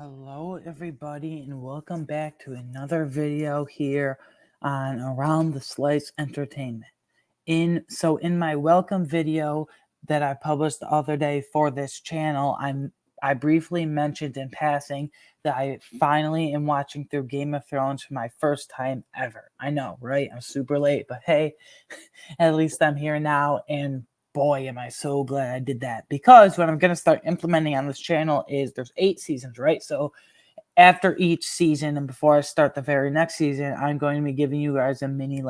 Hello, everybody, and welcome back to another video here on Around the Slice Entertainment. In my welcome video that I published the other day for this channel, I briefly mentioned in passing that I finally am watching through Game of Thrones for my first time ever. I know, right? I'm super late, but hey, at least I'm here now, and boy, am I so glad I did that, because what I'm going to start implementing on this channel is there's 8 seasons, right? So after each season and before I start the very next season, I'm going to be giving you guys a mini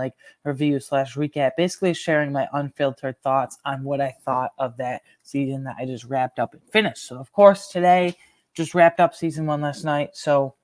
review slash recap, basically sharing my unfiltered thoughts on what I thought of that season that I just wrapped up and finished. So of course today just wrapped up season 1 last night, so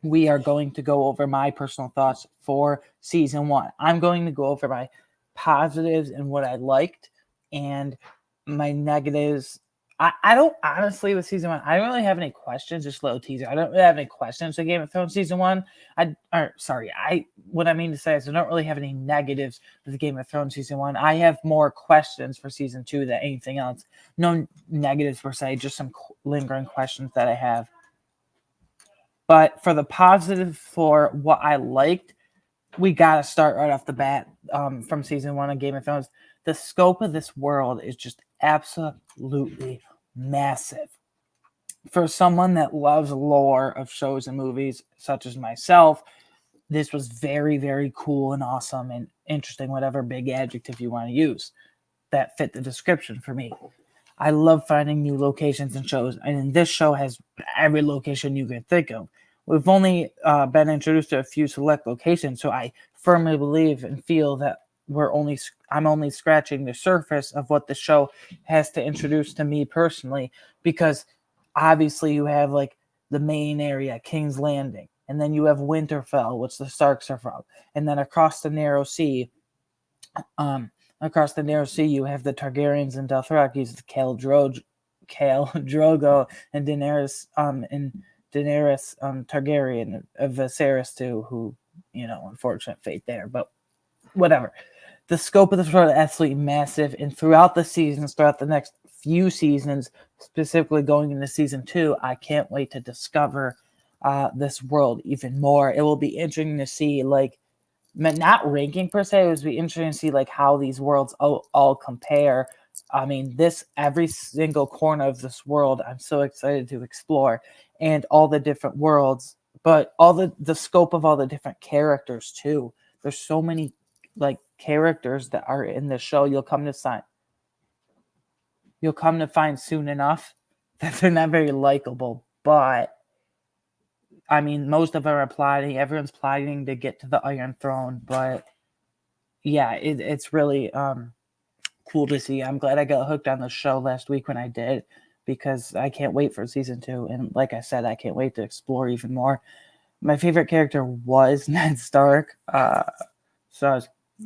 we are going to go over my personal thoughts for season 1. I'm going to go over my positives and what I liked, and my negatives. I don't honestly, with season 1, I don't really have any questions. Just a little teaser. I don't really have any questions for Game of Thrones season 1. What I mean to say is I don't really have any negatives with Game of Thrones season 1. I have more questions for season 2 than anything else. No negatives per se, just some lingering questions that I have. But for the positive, for what I liked, we got to start right off the bat from season 1 of Game of Thrones. The scope of this world is just absolutely massive. For someone that loves lore of shows and movies, such as myself, this was very, very cool and awesome and interesting, whatever big adjective you want to use that fit the description for me. I love finding new locations and shows, and this show has every location you can think of. We've only been introduced to a few select locations, so I firmly believe and feel that I'm only scratching the surface of what the show has to introduce to me personally, because obviously you have like the main area, King's Landing, and then you have Winterfell, which the Starks are from, and then across the Narrow Sea, you have the Targaryens and Dothrakis, Khal Drogo, and Daenerys, Targaryen of Viserys too, who, unfortunate fate there, but whatever. The scope of the story is absolutely massive, and throughout the next few seasons, specifically going into season 2, I can't wait to discover this world even more. It will be interesting to see, not ranking per se. It would be interesting to see how these worlds all compare. I mean, every single corner of this world, I'm so excited to explore, and all the different worlds, but all the scope of all the different characters too. There's so many characters that are in the show. You'll come to find soon enough that they're not very likable, but I mean, most of them are plotting. Everyone's plotting to get to the Iron Throne, but yeah, it's really cool to see. I'm glad I got hooked on the show last week when I did, because I can't wait for season 2. And like I said, I can't wait to explore even more. My favorite character was Ned Stark.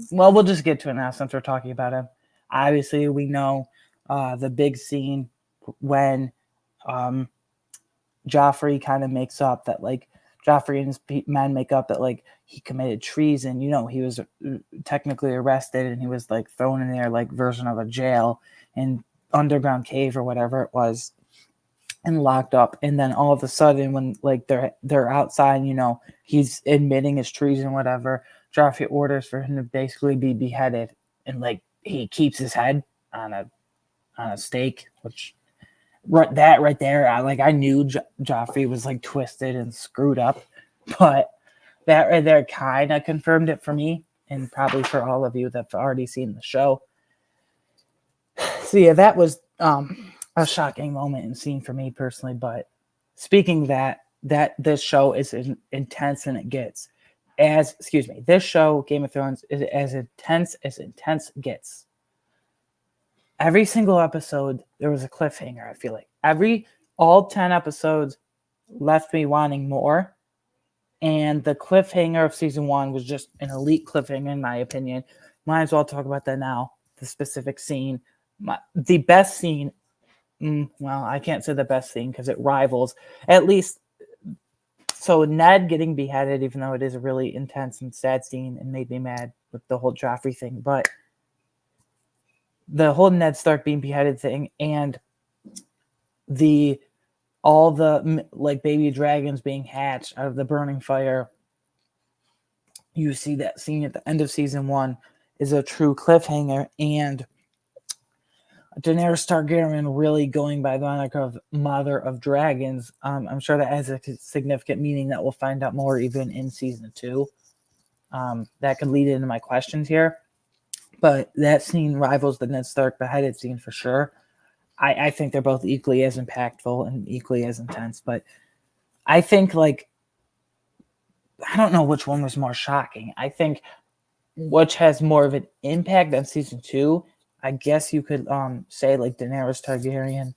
We'll just get to it now since we're talking about him. Obviously, we know the big scene when Joffrey kind of makes up that Joffrey and his men make up that he committed treason. He was technically arrested, and he was thrown in their version of a jail and underground cave or whatever it was, and locked up. And then all of a sudden, when they're outside, he's admitting his treason, whatever. Joffrey orders for him to basically be beheaded, and he keeps his head on a stake, which right there, I knew Joffrey was twisted and screwed up, but that right there kind of confirmed it for me, and probably for all of you that've already seen the show. So yeah, that was a shocking moment and scene for me personally. But speaking that this show is as intense and it gets. This show, Game of Thrones, is as intense gets. Every single episode, there was a cliffhanger. I feel like all 10 episodes left me wanting more. And the cliffhanger of season 1 was just an elite cliffhanger, in my opinion. Might as well talk about that now. The specific scene. The best scene, well, I can't say the best scene because it rivals, at least. So Ned getting beheaded, even though it is a really intense and sad scene and made me mad with the whole Joffrey thing, but the whole Ned Stark being beheaded thing, and the all the like baby dragons being hatched out of the burning fire. You see that scene at the end of season 1 is a true cliffhanger, and Daenerys Targaryen really going by the moniker of Mother of Dragons. I'm sure that has a significant meaning that we'll find out more even in season 2. That could lead into my questions here, but that scene rivals the Ned Stark beheaded scene for sure. I think they're both equally as impactful and equally as intense, but I think I don't know which one was more shocking. I think which has more of an impact on season 2. I guess you could say like Daenerys Targaryen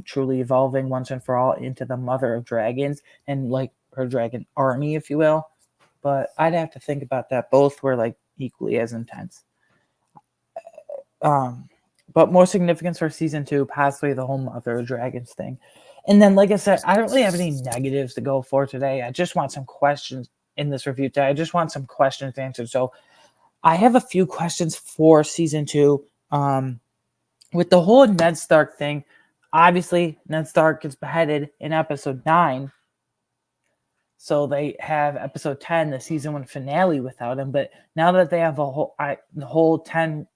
truly evolving once and for all into the Mother of Dragons and like her dragon army, if you will. But I'd have to think about that. Both were like equally as intense. But more significance for season 2, possibly the whole Mother of Dragons thing. And then, like I said, I don't really have any negatives to go for today. I just want some questions in this review today. I just want some questions answered. So I have a few questions for season 2. With the whole Ned Stark thing, obviously Ned Stark gets beheaded in episode 9. So they have episode 10, the season 1 finale without him. But now that they have the whole 10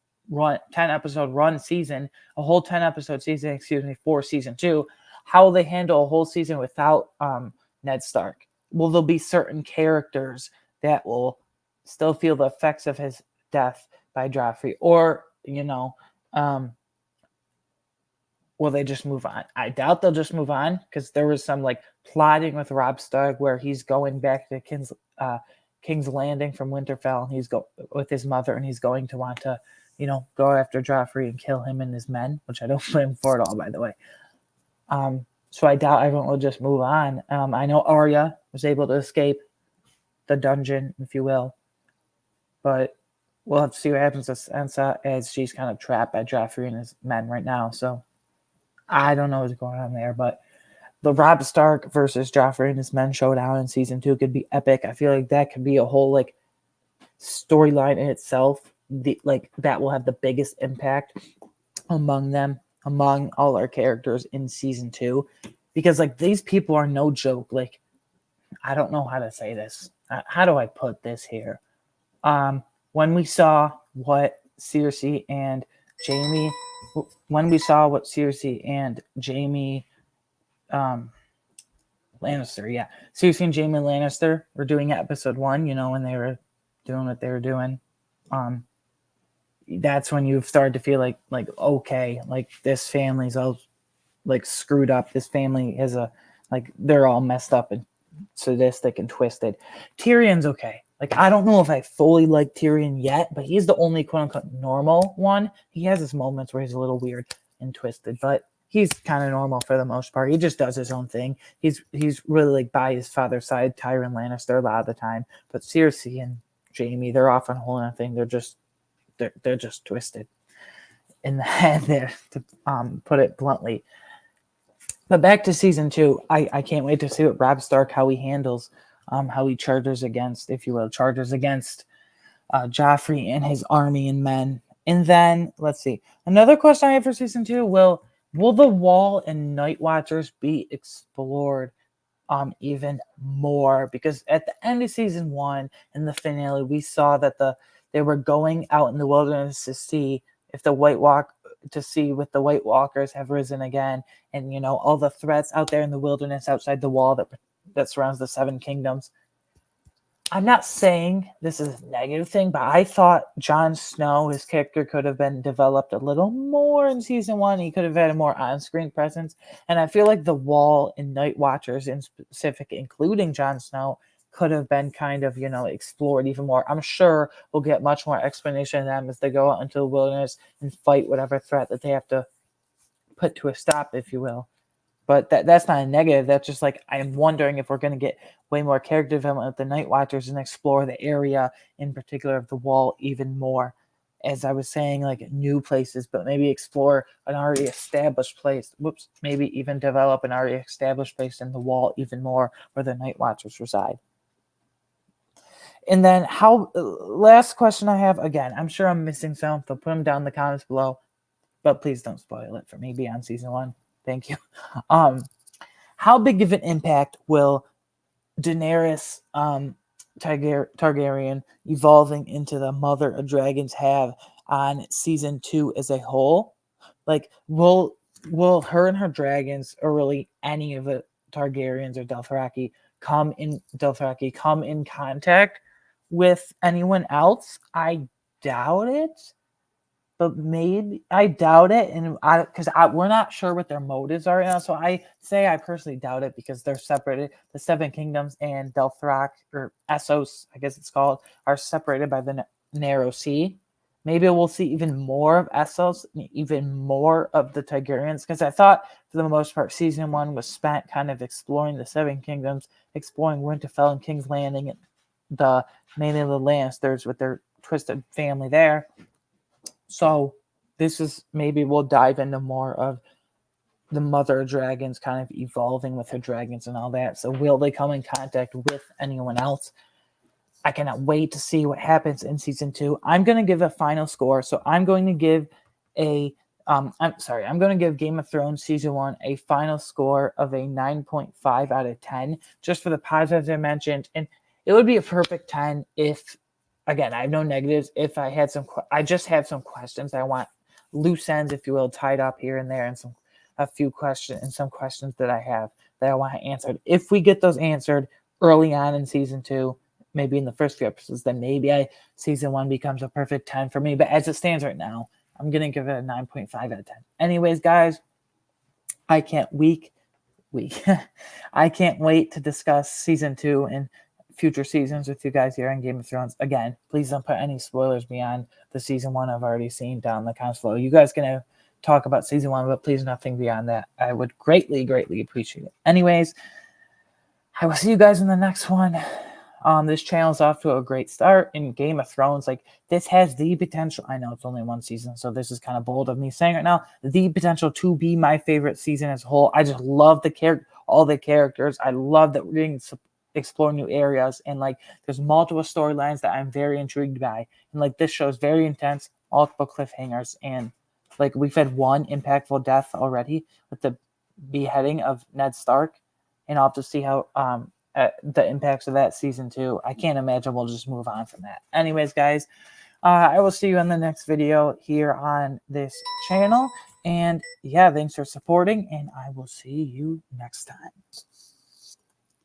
episode run season, a whole 10 episode season, for season 2, how will they handle a whole season without Ned Stark? Will there be certain characters that will still feel the effects of his death by Joffrey, or will they just move on? I doubt they'll just move on, because there was some like plotting with Robb Stark where he's going back to King's Landing from Winterfell, and he's with his mother, and he's going to want to go after Joffrey and kill him and his men, which I don't blame him for at all, by the way. So I doubt everyone will just move on. I know Arya was able to escape the dungeon, if you will, but we'll have to see what happens to Sansa, as she's kind of trapped by Joffrey and his men right now. So I don't know what's going on there, but the Robb Stark versus Joffrey and his men showdown in season 2 could be epic. I feel like that could be a whole like storyline in itself. That will have the biggest impact among all our characters in season 2, because like these people are no joke. Like, I don't know how to say this. How do I put this here? When we saw what Cersei and Jaime Lannister, Cersei and Jaime Lannister were doing at episode 1, when they were doing what they were doing, that's when you've started to feel like okay, like this family's all like screwed up. This family has they're all messed up and sadistic and twisted. Tyrion's okay. Like, I don't know if I fully like Tyrion yet, but he's the only quote-unquote normal one. He has his moments where he's a little weird and twisted, but he's kind of normal for the most part. He just does his own thing. He's really like by his father's side, Tyrion Lannister, a lot of the time. But Cersei and Jaime, they're off on a whole other thing. They're just twisted in the head there, to put it bluntly. But back to season 2, I can't wait to see what Robb Stark, how he handles, how he charges against Joffrey and his army and men. And then, let's see, another question I have for season 2, will the Wall and Night Watchers be explored even more? Because at the end of season 1, in the finale, we saw that they were going out in the wilderness to see if the White Walkers have risen again, and all the threats out there in the wilderness outside the wall that surrounds the 7 kingdoms. I'm not saying this is a negative thing, but I thought Jon Snow, his character, could have been developed a little more in season 1. He could have had a more on-screen presence, and I feel like the Wall and Night Watchers in specific, including Jon Snow, could have been kind of, explored even more. I'm sure we'll get much more explanation of them as they go out into the wilderness and fight whatever threat that they have to put to a stop, if you will. But that's not a negative. That's just like, I'm wondering if we're going to get way more character development with the Night Watchers and explore the area, in particular of the Wall, even more. As I was saying, like new places, but maybe explore an already established place. Maybe even develop an already established place in the Wall even more, where the Night Watchers reside. And then last question I have, again, I'm sure I'm missing some, so put them down in the comments below, but please don't spoil it for me beyond season 1. Thank you. how big of an impact will Daenerys Targaryen evolving into the mother of dragons have on season 2 as a whole? Like, will her and her dragons, or really any of the Targaryens or Dothraki come in contact with anyone else? I doubt it, but maybe I doubt it, and because we're not sure what their motives are right now. So I personally doubt it because they're separated. The Seven Kingdoms and Dothraki, or Essos, I guess it's called, are separated by the narrow sea. Maybe we'll see even more of Essos, even more of the Targaryens, because I thought for the most part season 1 was spent kind of exploring the Seven Kingdoms, exploring Winterfell and King's Landing, and mainly the Lannisters with their twisted family there. So this is, maybe we'll dive into more of the mother of dragons kind of evolving with her dragons and all that. So will they come in contact with anyone else? I cannot wait to see what happens in season 2. I'm going to give a final score. So I'm going to give I'm going to give Game of Thrones season 1 a final score of a 9.5 out of 10, just for the positives I mentioned. And it would be a perfect 10 if, again, I have no negatives. If I had I just have some questions. I want loose ends, if you will, tied up here and there, and some questions that I have that I want answered. If we get those answered early on in season 2, maybe in the first few episodes, then maybe season 1 becomes a perfect 10 for me. But as it stands right now, I'm going to give it a 9.5 out of 10. Anyways, guys, I can't wait to discuss season 2 and future seasons with you guys here on Game of Thrones. Again, please don't put any spoilers beyond the season 1 I've already seen down in the comments below. You guys can talk about season 1, but please nothing beyond that. I would greatly, greatly appreciate it. Anyways, I will see you guys in the next one. This channel is off to a great start in Game of Thrones. Like, this has the potential. I know it's only one season, so this is kind of bold of me saying right now. The potential to be my favorite season as a whole. I just love all the characters. I love that we're getting to explore new areas, and like, there's multiple storylines that I'm very intrigued by. And like, this show is very intense, multiple cliffhangers, and like, we've had one impactful death already with the beheading of Ned Stark, and I'll have to see how the impacts of that season 2. I can't imagine we'll just move on from that. Anyways, guys, I will see you in the next video here on this channel. And yeah, thanks for supporting, and I will see you next time.